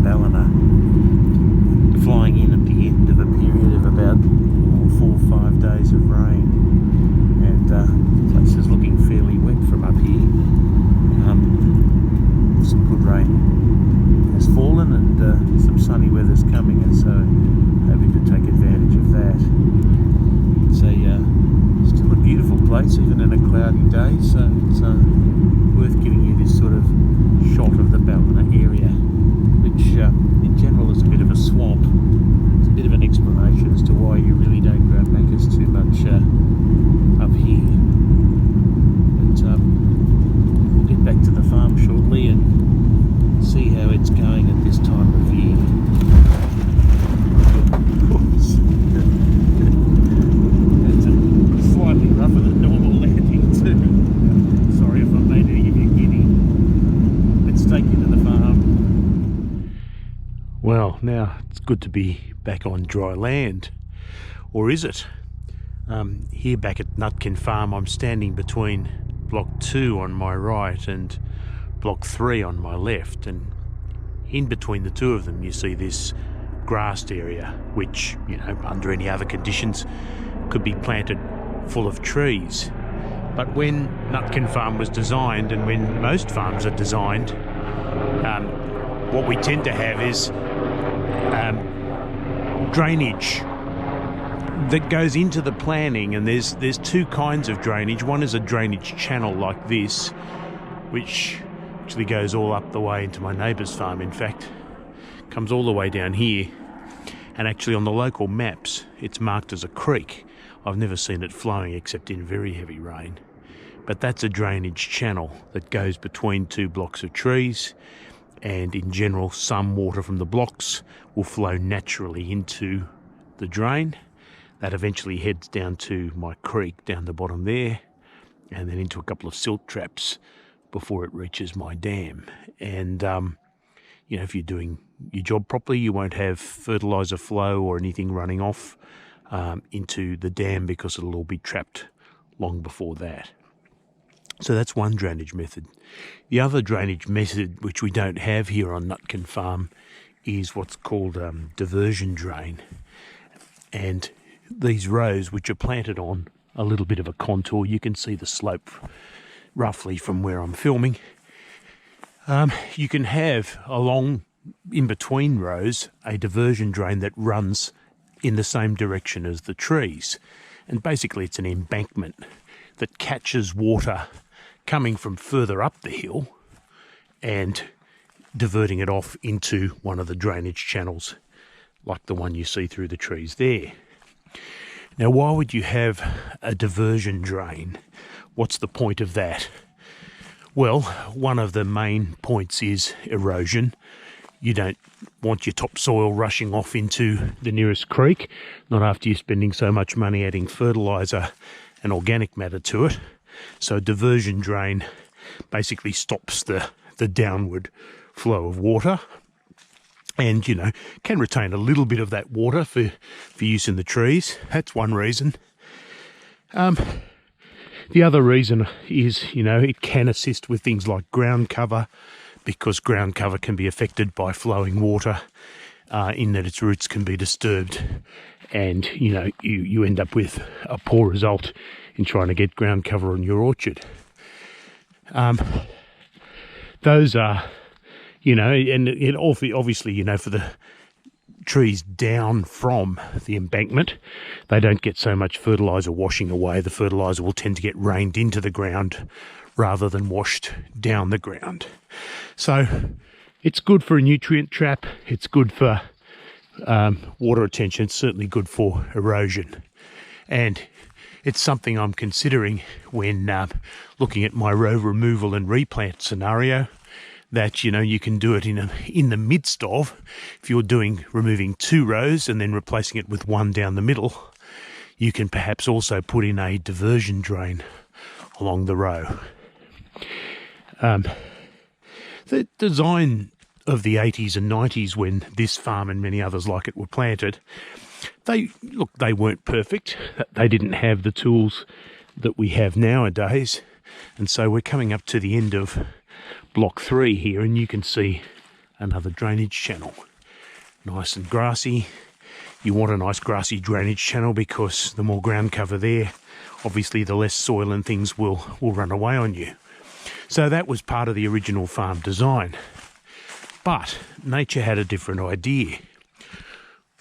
ballina flying in at the end of a period of about 4 or 5 days of rain, and the place is looking fairly wet from up here. Some good rain has fallen and some sunny weather's coming, and so hoping to take advantage of that. It's still a beautiful place even in a cloudy day, so it's worth giving you this sort of shot of the Ballina area, which in general is a bit of a swamp. It's a bit of an explanation as to why you really don't grow macas too much up here. But we'll get back to the farm shortly and see how it's going at this time of year. It's slightly rougher than normal landing too. Sorry if I've made any of you giddy. Let's take you to the farm. Well, now it's good to be back on dry land. Or is it? Here back at Nutkin Farm, I'm standing between block 2 on my right and block 3 on my left, and in between the two of them you see this grassed area, which, you know, under any other conditions could be planted full of trees. But when Nutkin Farm was designed, and when most farms are designed, what we tend to have is drainage that goes into the planning, and there's two kinds of drainage. One is a drainage channel like this, which actually goes all up the way into my neighbour's farm. In fact, comes all the way down here, and actually on the local maps it's marked as a creek. I've never seen it flowing except in very heavy rain, but that's a drainage channel that goes between two blocks of trees, and in general some water from the blocks will flow naturally into the drain. That eventually heads down to my creek down the bottom there, and then into a couple of silt traps before it reaches my dam. And you know, if you're doing your job properly, you won't have fertilizer flow or anything running off into the dam, because it'll all be trapped long before that. So that's one drainage method. The other drainage method, which we don't have here on Nutkin Farm, is what's called diversion drain. And these rows, which are planted on a little bit of a contour, you can see the slope roughly from where I'm filming. You can have along in between rows a diversion drain that runs in the same direction as the trees, and basically it's an embankment that catches water coming from further up the hill and diverting it off into one of the drainage channels like the one you see through the trees there. Now, why would you have a diversion drain? What's the point of that? Well, one of the main points is erosion. You don't want your topsoil rushing off into the nearest creek, not after you're spending so much money adding fertiliser and organic matter to it. So diversion drain basically stops the downward flow of water, and, you know, can retain a little bit of that water for use in the trees. That's one reason. The other reason is, you know, it can assist with things like ground cover, because ground cover can be affected by flowing water in that its roots can be disturbed, and, you know, you end up with a poor result in trying to get ground cover on your orchard. Those are, you know, and it obviously, you know, for the trees down from the embankment, they don't get so much fertiliser washing away. The fertiliser will tend to get rained into the ground rather than washed down the ground. So it's good for a nutrient trap. It's good for water retention. It's certainly good for erosion. And it's something I'm considering when looking at my row removal and replant scenario, that, you know, you can do it in the midst of, if you're removing 2 rows and then replacing it with 1 down the middle, you can perhaps also put in a diversion drain along the row. The design of the 80s and 90s, when this farm and many others like it were planted, they weren't perfect. They didn't have the tools that we have nowadays, and so we're coming up to the end of block 3 here, and you can see another drainage channel. Nice and grassy. You want a nice grassy drainage channel because the more ground cover there, obviously the less soil and things will run away on you. So that was part of the original farm design. But nature had a different idea.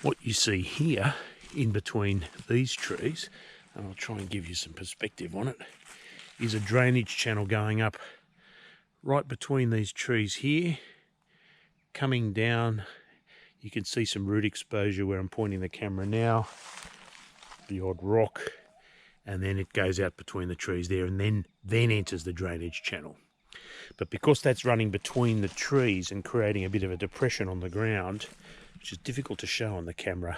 What you see here in between these trees, and I'll try and give you some perspective on it, is a drainage channel going up right between these trees here, coming down. You can see some root exposure where I'm pointing the camera now, the odd rock, and then it goes out between the trees there and then enters the drainage channel. But because that's running between the trees and creating a bit of a depression on the ground, which is difficult to show on the camera,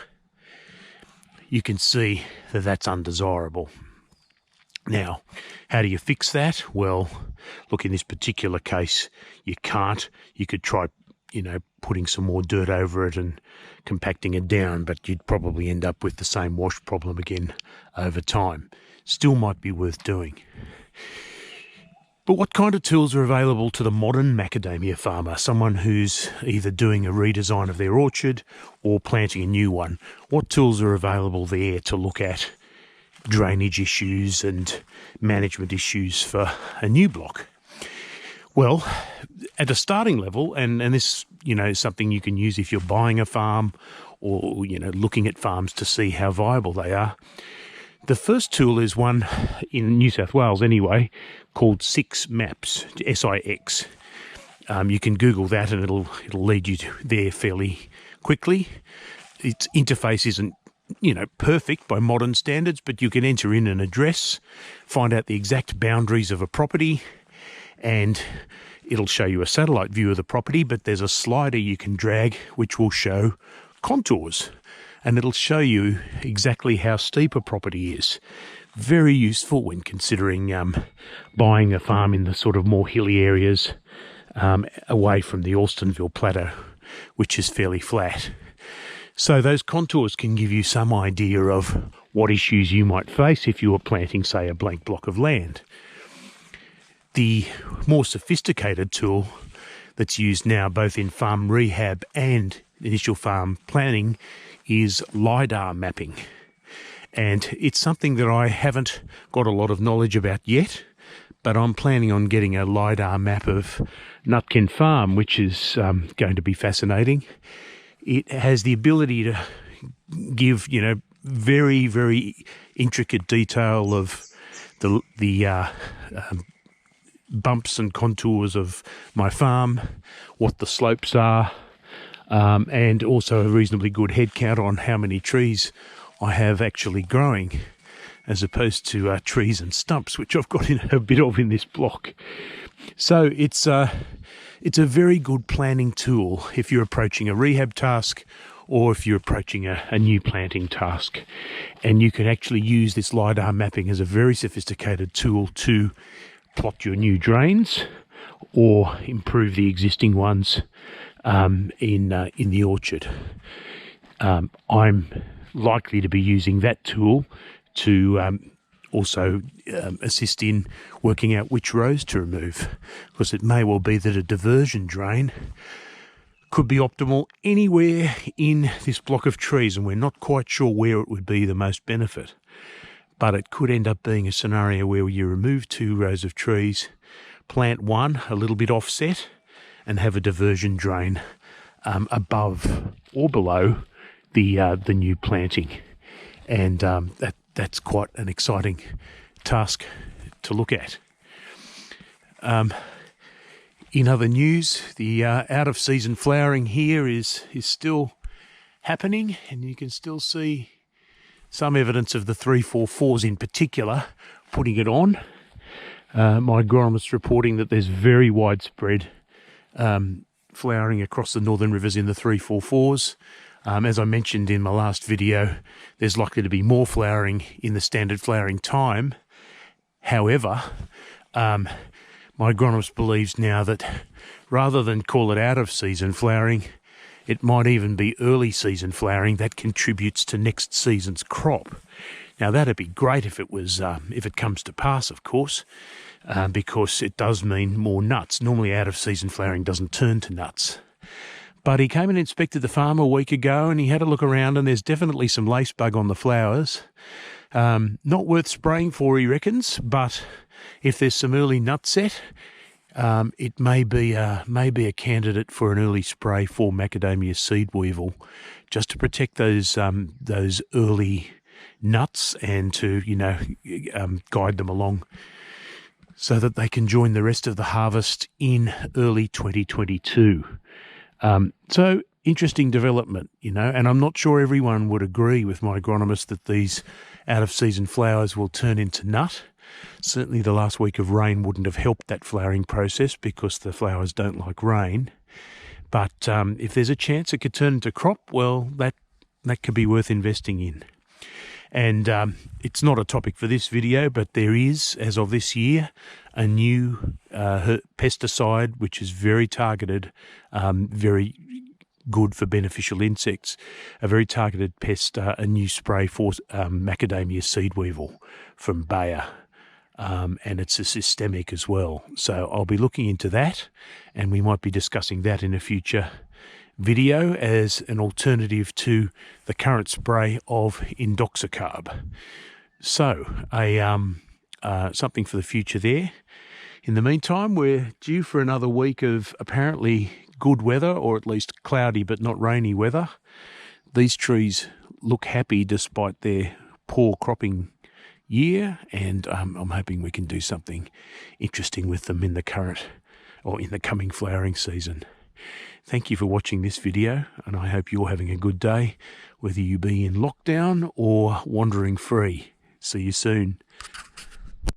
you can see that that's undesirable. Now, how do you fix that? Well, look, in this particular case, you can't. You could try, putting some more dirt over it and compacting it down, but you'd probably end up with the same wash problem again over time. Still might be worth doing. But what kind of tools are available to the modern macadamia farmer, someone who's either doing a redesign of their orchard or planting a new one? What tools are available there to look at drainage issues and management issues for a new block? Well, at a starting level, and this, is something you can use if you're buying a farm or, looking at farms to see how viable they are. The first tool is one in New South Wales anyway, called Six Maps, SIX. You can Google that and it'll lead you there fairly quickly. Its interface isn't, perfect by modern standards, but you can enter in an address, find out the exact boundaries of a property, and it'll show you a satellite view of the property, but there's a slider you can drag which will show contours, and it'll show you exactly how steep a property is. Very useful when considering buying a farm in the sort of more hilly areas away from the Alstonville Plateau, which is fairly flat. So those contours can give you some idea of what issues you might face if you were planting, say, a blank block of land. The more sophisticated tool that's used now both in farm rehab and initial farm planning is Lidar mapping. And it's something that I haven't got a lot of knowledge about yet, but I'm planning on getting a Lidar map of Nutkin Farm, which is going to be fascinating. It has the ability to give, very, very intricate detail of the bumps and contours of my farm, what the slopes are, and also a reasonably good head count on how many trees I have actually growing, as opposed to trees and stumps, which I've got a bit of in this block. So it's a very good planning tool if you're approaching a rehab task or if you're approaching a new planting task. And you can actually use this Lidar mapping as a very sophisticated tool to plot your new drains or improve the existing ones in the orchard. I'm likely to be using that tool to also assist in working out which rows to remove, because it may well be that a diversion drain could be optimal anywhere in this block of trees, and we're not quite sure where it would be the most benefit. But it could end up being a scenario where you remove 2 rows of trees, plant one a little bit offset, and have a diversion drain above or below the new planting. And that's quite an exciting task to look at. In other news, the out-of-season flowering here is still happening, and you can still see some evidence of the 344s in particular putting it on. My agronomist reporting that there's very widespread flowering across the northern rivers in the 344s. As I mentioned in my last video, there's likely to be more flowering in the standard flowering time. However, my agronomist believes now that rather than call it out-of-season flowering, it might even be early season flowering that contributes to next season's crop. Now that'd be great if it was, if it comes to pass, of course, because it does mean more nuts. Normally out-of-season flowering doesn't turn to nuts. But he came and inspected the farm a week ago, and he had a look around, and there's definitely some lace bug on the flowers. Not worth spraying for, he reckons, but if there's some early nut set, it may be a candidate for an early spray for macadamia seed weevil, just to protect those early nuts and to guide them along so that they can join the rest of the harvest in early 2022. So interesting development, and I'm not sure everyone would agree with my agronomist that these out-of-season flowers will turn into nut. Certainly the last week of rain wouldn't have helped that flowering process because the flowers don't like rain. But if there's a chance it could turn into crop, well, that could be worth investing in. And it's not a topic for this video, but there is, as of this year, a new pesticide which is very targeted, very good for beneficial insects, a very targeted pest, a new spray for macadamia seed weevil from Bayer. And it's a systemic as well. So I'll be looking into that, and we might be discussing that in a future video as an alternative to the current spray of indoxacarb. So something for the future there. In the meantime, we're due for another week of apparently good weather, or at least cloudy but not rainy weather. These trees look happy despite their poor cropping year, and I'm hoping we can do something interesting with them in the coming flowering season. Thank you for watching this video, and I hope you're having a good day, whether you be in lockdown or wandering free. See you soon.